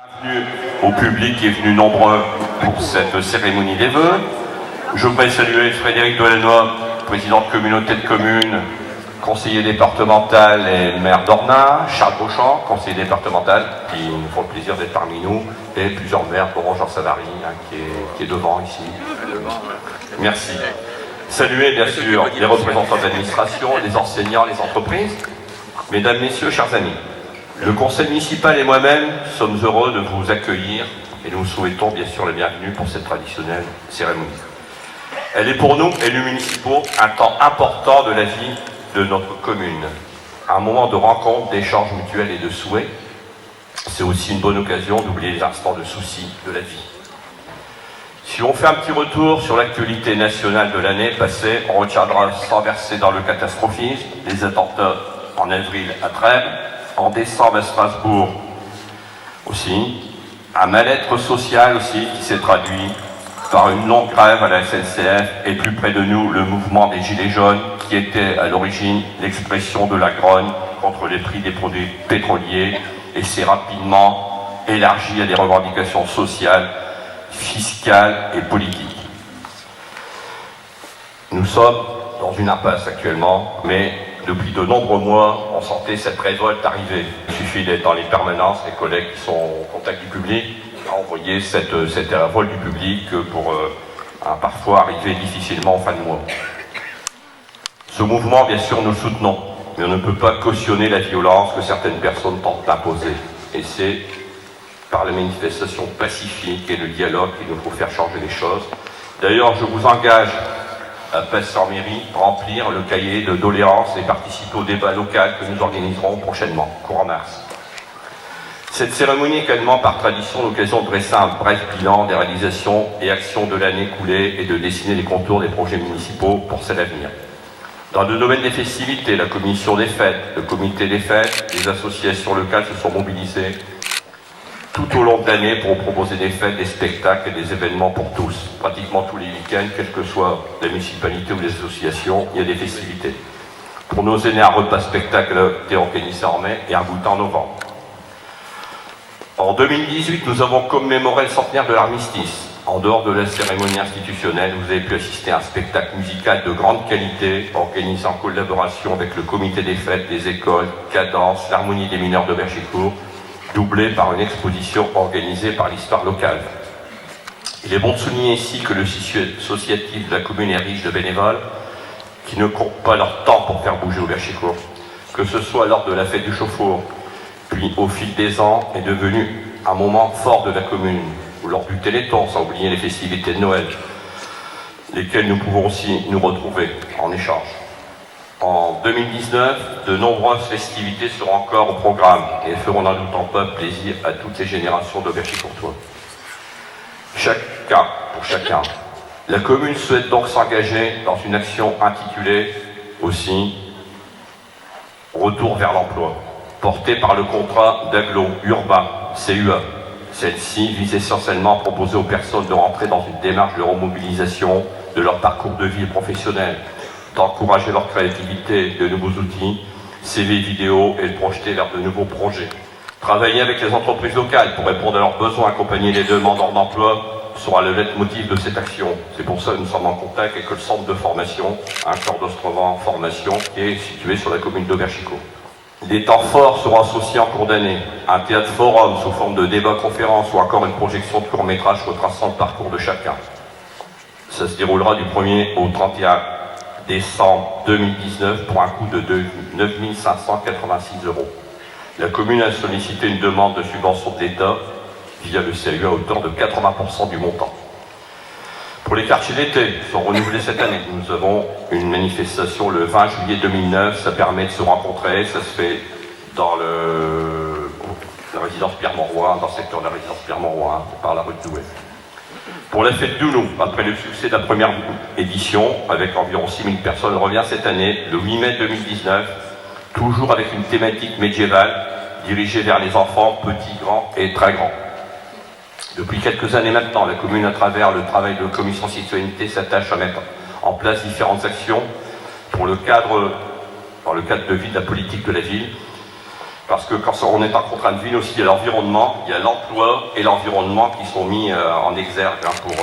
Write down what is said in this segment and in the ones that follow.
Bienvenue au public qui est venu nombreux pour cette cérémonie des vœux. Je voudrais saluer Frédéric Delannoy, président de communauté de communes, conseiller départemental et maire d'Ornain, Charles Beauchamp, conseiller départemental, qui nous font le plaisir d'être parmi nous, et plusieurs maires, Laurent Jean Savary, qui est devant ici. Merci. Saluer bien sûr les représentants de l'administration, les enseignants, les entreprises. Mesdames, Messieurs, chers amis, le conseil municipal et moi-même sommes heureux de vous accueillir et nous souhaitons bien sûr la bienvenue pour cette traditionnelle cérémonie. Elle est pour nous, élus municipaux, un temps important de la vie de notre commune. Un moment de rencontre, d'échange mutuel et de souhait. C'est aussi une bonne occasion d'oublier les instants de soucis de la vie. Si on fait un petit retour sur l'actualité nationale de l'année passée, on retiendra sans verser dans le catastrophisme les attentats en avril à Trèbes, en décembre à Strasbourg aussi, un mal-être social aussi qui s'est traduit par une longue grève à la SNCF et plus près de nous le mouvement des Gilets jaunes qui était à l'origine l'expression de la grogne contre les prix des produits pétroliers et s'est rapidement élargi à des revendications sociales, fiscales et politiques. Nous sommes dans une impasse actuellement, mais depuis de nombreux mois, on sentait cette révolte arriver. Il suffit d'être dans les permanences, les collègues qui sont au contact du public, on voyait cette révolte du public pour parfois arriver difficilement en fin de mois. Ce mouvement, bien sûr, nous le soutenons, mais on ne peut pas cautionner la violence que certaines personnes tentent d'imposer. Et c'est par la manifestation pacifique et le dialogue qu'il nous faut faire changer les choses. D'ailleurs, je vous engage à Passy-en-Mairie, remplir le cahier de doléances et participer au débat local que nous organiserons prochainement, courant mars. Cette cérémonie est également par tradition l'occasion de dresser un bref bilan des réalisations et actions de l'année écoulée et de dessiner les contours des projets municipaux pour celle à venir. Dans le domaine des festivités, la commission des fêtes, le comité des fêtes, les associations locales se sont mobilisées tout au long de l'année pour proposer des fêtes, des spectacles et des événements pour tous. Pratiquement tous les week-ends, quelle que soit la municipalité ou les associations, il y a des festivités. Pour nos aînés, un repas spectacle était organisé en mai et un goûter en novembre. En 2018, nous avons commémoré le centenaire de l'armistice. En dehors de la cérémonie institutionnelle, vous avez pu assister à un spectacle musical de grande qualité, organisé en collaboration avec le comité des fêtes, les écoles, Cadence, l'harmonie des mineurs de Berchicourt, doublé par une exposition organisée par l'histoire locale. Il est bon de souligner ici que le tissu associatif de la commune est riche de bénévoles qui ne comptent pas leur temps pour faire bouger Auberchicourt, que ce soit lors de la fête du Chauffour, puis au fil des ans est devenu un moment fort de la commune, ou lors du Téléthon, sans oublier les festivités de Noël, lesquelles nous pouvons aussi nous retrouver en échange. En 2019, de nombreuses festivités seront encore au programme et feront n'en doutant pas plaisir à toutes les générations d'Auberchicourtois. Pour chacun. La commune souhaite donc s'engager dans une action intitulée aussi « Retour vers l'emploi », portée par le contrat d'agglo urbain, CUA. Celle-ci vise essentiellement à proposer aux personnes de rentrer dans une démarche de remobilisation de leur parcours de vie professionnel, d'encourager leur créativité, de nouveaux outils, CV vidéo et de projeter vers de nouveaux projets. Travailler avec les entreprises locales pour répondre à leurs besoins, accompagner les demandeurs d'emploi sera le leitmotiv de cette action. C'est pour ça que nous sommes en contact avec le centre de formation, un corps d'Ostrevent formation, qui est situé sur la commune d'Auberchicourt. Les temps forts seront associés en cours d'année. Un théâtre forum sous forme de débat-conférence ou encore une projection de court-métrage retraçant le parcours de chacun. Ça se déroulera du 1er au 31 décembre 2019 pour un coût de 9 586 €. La commune a sollicité une demande de subvention de l'État via le CAU à hauteur de 80% du montant. Pour les quartiers d'été, qui sont renouvelés cette année, nous avons une manifestation le 20 juillet 2009, ça permet de se rencontrer, ça se fait dans la résidence Pierre-Mauroy, dans le secteur de la résidence Pierre-Mauroy, par la rue de Douai. Pour la fête d'Ounou, après le succès de la première édition, avec environ 6 000 personnes, revient cette année, le 8 mai 2019, toujours avec une thématique médiévale, dirigée vers les enfants, petits, grands et très grands. Depuis quelques années maintenant, la commune, à travers le travail de commission citoyenneté, s'attache à mettre en place différentes actions dans le cadre de vie de la politique de la ville. Parce que quand on est en contrainte de ville aussi, il y a l'environnement, il y a l'emploi et l'environnement qui sont mis en exergue pour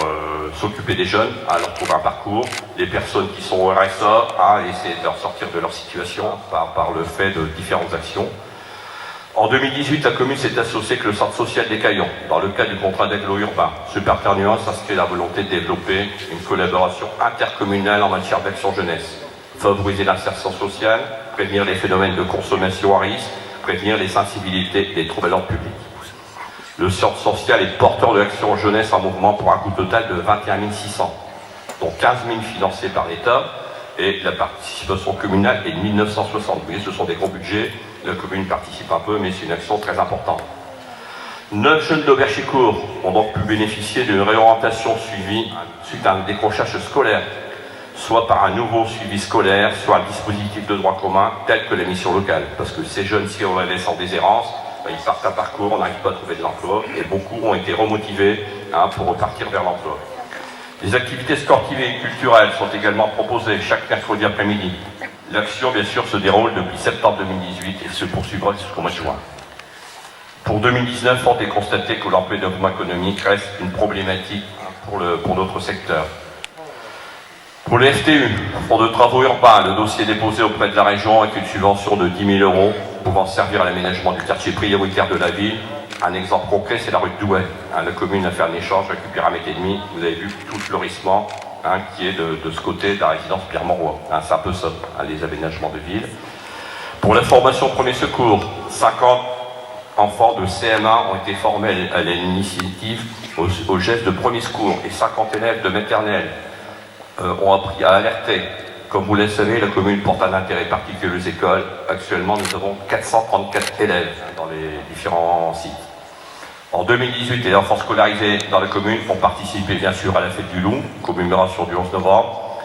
s'occuper des jeunes, leur trouver un parcours, les personnes qui sont au RSA, essayer de leur sortir de leur situation par le fait de différentes actions. En 2018, la commune s'est associée avec le centre social des Caillons, dans le cadre du contrat d'agglo urbain. Ce partenariat s'inscrit la volonté de développer une collaboration intercommunale en matière d'action jeunesse, favoriser l'insertion sociale, prévenir les phénomènes de consommation à risque, prévenir les sensibilités des troubles à l'ordre public. Le centre social est porteur de l'action jeunesse en mouvement pour un coût total de 21 600, dont 15 000 financés par l'État, et la participation communale est de 1960. Vous voyez, ce sont des gros budgets. La commune participe un peu, mais c'est une action très importante. 9 jeunes d'Auberchicourt ont donc pu bénéficier d'une réorientation suivie suite à un décrochage scolaire, soit par un nouveau suivi scolaire, soit un dispositif de droit commun tel que la mission locale. Parce que ces jeunes, si on les laisse en déshérence, ils partent à parcours, on n'arrive pas à trouver de l'emploi, et beaucoup ont été remotivés pour repartir vers l'emploi. Les activités sportives et culturelles sont également proposées chaque mercredi après-midi. L'action, bien sûr, se déroule depuis septembre 2018 et se poursuivra jusqu'au mois de juin. Pour 2019, on a constaté que l'emploi et le développement économique reste une problématique pour notre secteur. Pour le FTU, Fonds de travaux urbains, le dossier déposé auprès de la région avec une subvention de 10 000 € pouvant servir à l'aménagement du quartier prioritaire de la ville. Un exemple concret, c'est la rue de Douai. La commune a fait un échange, récupéré 1,5 m. Vous avez vu tout le fleurissement qui est de ce côté de la résidence Pierre-Mauroy. C'est un peu ça, les aménagements de ville. Pour la formation premier secours, 50 enfants de CM1 ont été formés à l'initiative au geste de premier secours et 50 élèves de maternelle ont appris à alerter. Comme vous le savez, la commune porte un intérêt particulier aux écoles. Actuellement, nous avons 434 élèves dans les différents sites. En 2018, les enfants scolarisés dans la commune ont participé bien sûr à la fête du Loup, commémoration du 11 novembre.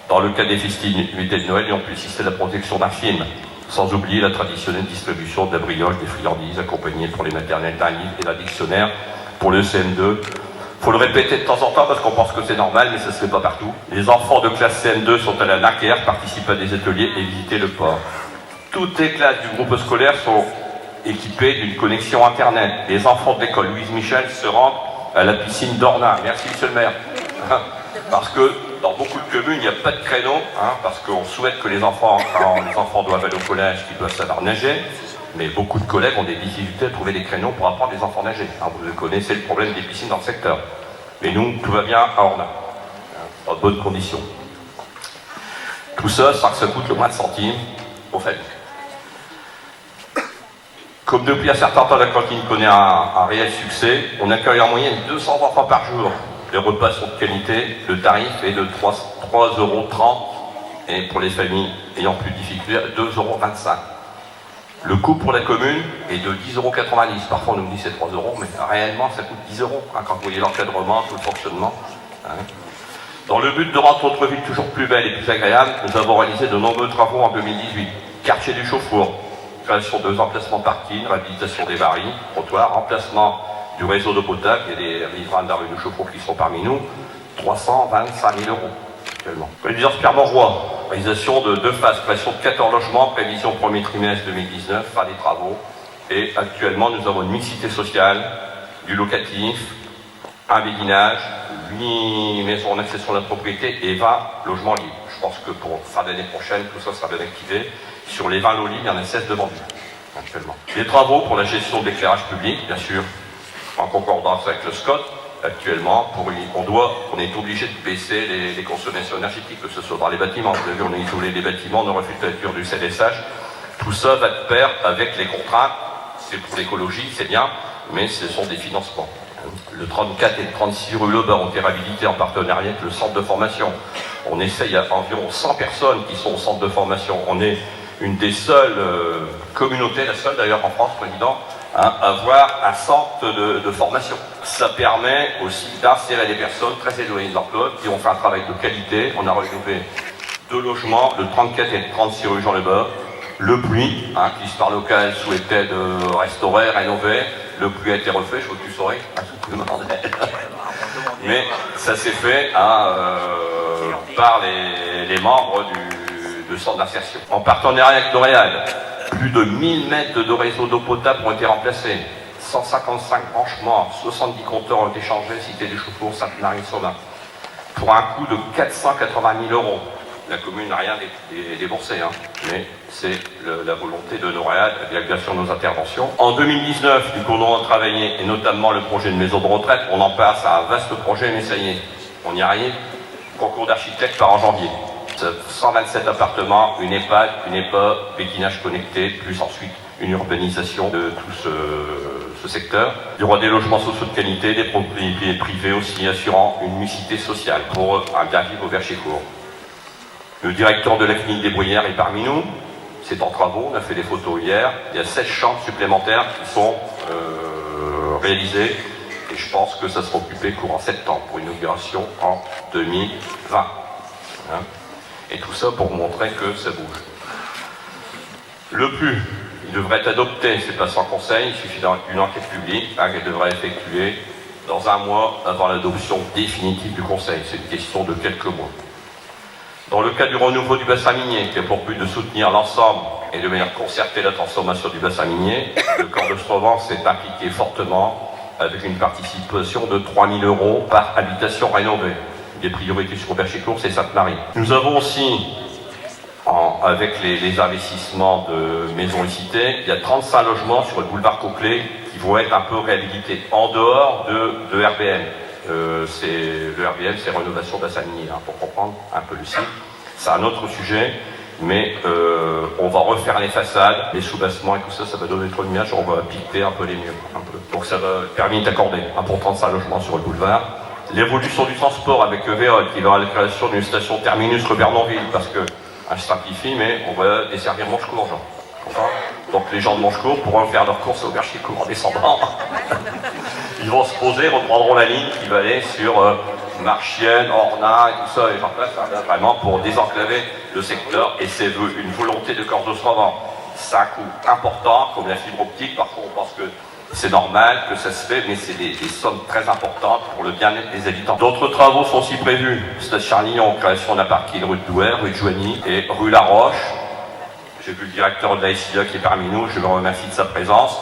Dans le cas des festivités de Noël, ils ont pu assister à la projection d'un film, sans oublier la traditionnelle distribution de la brioche, des friandises, accompagnée pour les maternelles d'un livre et d'un dictionnaire pour le CM2. Il faut le répéter de temps en temps parce qu'on pense que c'est normal, mais ça ne se fait pas partout. Les enfants de classe CM2 sont allés à Dunkerque, participent à des ateliers et visiter le port. Toutes les classes du groupe scolaire sont équipées d'une connexion Internet. Les enfants de l'école Louise Michel se rendent à la piscine d'Ornain. Merci, monsieur le maire. Parce que dans beaucoup de communes, il n'y a pas de créneau, parce qu'on souhaite que les enfants, quand les enfants doivent aller au collège, qu'ils doivent savoir nager. Mais beaucoup de collègues ont des difficultés à trouver des créneaux pour apprendre les enfants à nager. Vous connaissez le problème des piscines dans le secteur. Mais nous, tout va bien à Ornain, dans de bonnes conditions. Tout ça, ça coûte le moins de centimes aux familles. Comme depuis un certain temps, la cantine connaît un réel succès, on accueille en moyenne 200 enfants par jour. Les repas sont de qualité, le tarif est de 3,30 € et pour les familles ayant plus de difficultés, 2,25 €. Le coût pour la commune est de 10,90 €. Parfois on nous dit c'est 3 €, mais réellement ça coûte 10 € quand vous voyez l'encadrement, tout le fonctionnement. Dans le but de rendre notre ville toujours plus belle et plus agréable, nous avons réalisé de nombreux travaux en 2018. Quartier du Chauffour, création de 2 emplacements parking, réhabilitation des varies, trottoirs, remplacement du réseau d'eau potable, il y a des riverains de la rue du Chauffour qui sont parmi nous, 325 000 € actuellement. Résidence Pierre-Mauroy, réalisation de 2 phases, création de 14 logements, prévision premier trimestre 2019, fin des travaux. Et actuellement, nous avons une mixité sociale, du locatif, un béguinage, 8 maisons en accession à la propriété et 20 logements libres. Je pense que pour fin d'année prochaine, tout ça sera bien activé. Sur les 20 lots libres, il y en a 16 de vendus actuellement. Les travaux pour la gestion de l'éclairage public, bien sûr, en concordance avec le SCOT. Actuellement, on est obligé de baisser les consommations énergétiques, que ce soit dans les bâtiments. Vous avez vu, on a isolé les bâtiments, on a refait la lecture du CLSH. Tout ça va de pair avec les contraintes. C'est pour l'écologie, c'est bien, mais ce sont des financements. Le 34 et le 36 rue Lebas ont été réhabilités en partenariat avec le centre de formation. On essaye à environ 100 personnes qui sont au centre de formation. On est une des seules communautés, la seule d'ailleurs en France, président, à avoir un centre de formation. Ça permet aussi d'insérer des personnes très éloignées de l'emploi qui ont fait un travail de qualité. On a rénové 2 logements, le 34 et le 36 rue Jean Lebas. Le puits, qui l'histoire locale souhaitait de restaurer, rénover. Le puits a été refait, je crois que tu saurais. Mais ça s'est fait par les membres du centre d'insertion. En partenariat avec L'Oréal, Plus de 1000 mètres de réseau d'eau potable ont été remplacés. 155 branchements, 70 compteurs ont été changés, Cité des Chaufours, Sainte-Marie-Sauvin, pour un coût de 480 000 €. La commune n'a rien déboursé, hein, mais c'est la volonté de Noréal, la direction de nos interventions. En 2019, nous continuons à travailler, et notamment le projet de maison de retraite. On en passe à un vaste projet, mais ça y est, on y arrive. Concours d'architectes par en janvier. 127 appartements, une EHPAD, une EPA, béquinage connecté, plus ensuite une urbanisation de tout ce secteur. Il y aura des logements sociaux de qualité, des propriétés privées aussi, assurant une mixité sociale pour un bien vivre au Verchécourt. Le directeur de la clinique des Bruyères est parmi nous. C'est en travaux, on a fait des photos hier. Il y a 16 chambres supplémentaires qui sont réalisées. Et je pense que ça sera occupé courant septembre pour une inauguration en 2020. Hein, et tout ça pour montrer que ça bouge. Le PLU, il devrait être adopté, c'est pas sans conseil, il suffit d'une enquête publique qu'elle devrait effectuer dans un mois avant l'adoption définitive du conseil. C'est une question de quelques mois. Dans le cas du renouveau du bassin minier, qui a pour but de soutenir l'ensemble et de manière concertée la transformation du bassin minier, le corps de Provence s'est impliqué fortement avec une participation de 3 000 € par habitation rénovée. Des priorités sur Verchécourt, c'est Sainte-Marie. Nous avons aussi, avec les investissements de maisons et cités, il y a 35 logements sur le boulevard Coquelet qui vont être un peu réhabilités en dehors de RBM. Le RBM, c'est rénovation bassin minier, hein, pour comprendre un peu le site. C'est un autre sujet, mais on va refaire les façades, les sous-bassements et tout ça, ça va donner trop de image, on va piquer un peu les murs. Donc ça va permis d'accorder un pour 35 logements sur le boulevard. L'évolution du transport avec Véole, qui va à la création d'une station terminus rue Bernonville, parce que, je simplifie, mais on va desservir Manchecourt. Donc les gens de Manchecourt pourront faire leurs courses au Verchécourt en descendant. Ils vont se poser, reprendront la ligne qui va aller sur Marchienne, Ornain et tout ça, et j'en passe, hein, vraiment pour désenclaver le secteur. Et c'est une volonté de Corse de Provence. C'est un coût important, comme la fibre optique. Parfois on pense que c'est normal que ça se fait, mais c'est des sommes très importantes pour le bien-être des habitants. D'autres travaux sont aussi prévus. Stade Charlignon, création d'un parking rue de Douai, rue de Joigny et rue La Roche. J'ai vu le directeur de la SIA qui est parmi nous, je le remercie de sa présence.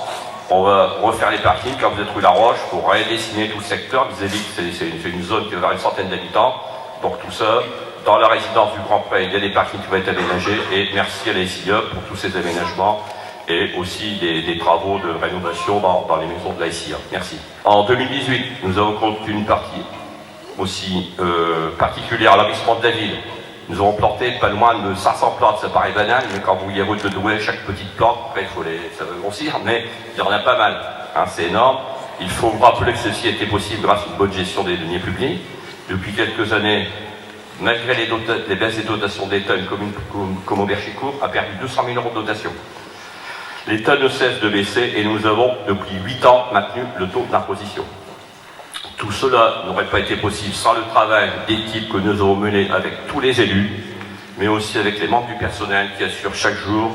On va refaire les parkings quand vous êtes rue La Roche pour redessiner tout le secteur. Vis-à-vis que c'est une zone qui va avoir une centaine d'habitants. Donc tout ça, dans la résidence du Grand Pré, il y a des parkings qui vont être aménagés. Et merci à la SIA pour tous ces aménagements et aussi des travaux de rénovation dans les maisons de la SIA. Merci. En 2018, nous avons compté une partie aussi particulière à l'arrondissement de la ville. Nous avons planté pas loin de 500 plantes, ça paraît banal, mais quand vous voyez route de Douai, chaque petite plante, après ça va grossir, mais il y en a pas mal, hein, c'est énorme. Il faut vous rappeler que ceci a été possible grâce à une bonne gestion des deniers publics. Depuis quelques années, malgré les baisses des dotations d'État, une commune comme au Verchécourt a perdu 200 000 € de dotation. L'État ne cesse de baisser et nous avons, depuis 8 ans, maintenu le taux d'imposition. Tout cela n'aurait pas été possible sans le travail d'équipe que nous avons mené avec tous les élus, mais aussi avec les membres du personnel qui assurent chaque jour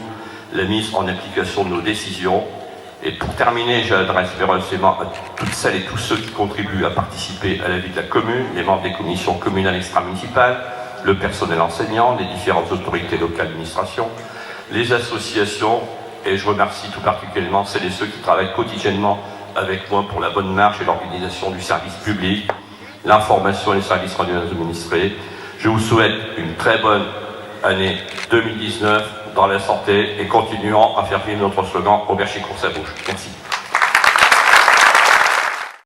la mise en application de nos décisions. Et pour terminer, j'adresse mes remerciements à toutes celles et tous ceux qui contribuent à participer à la vie de la commune, les membres des commissions communales extra-municipales, le personnel enseignant, les différentes autorités locales d'administration, les associations, et je remercie tout particulièrement celles et ceux qui travaillent quotidiennement avec moi pour la bonne marche et l'organisation du service public, l'information et les services rendus aux administrés. Je vous souhaite une très bonne année 2019 dans la santé et continuons à faire vivre notre slogan au Verchécourt ça bouge. Merci.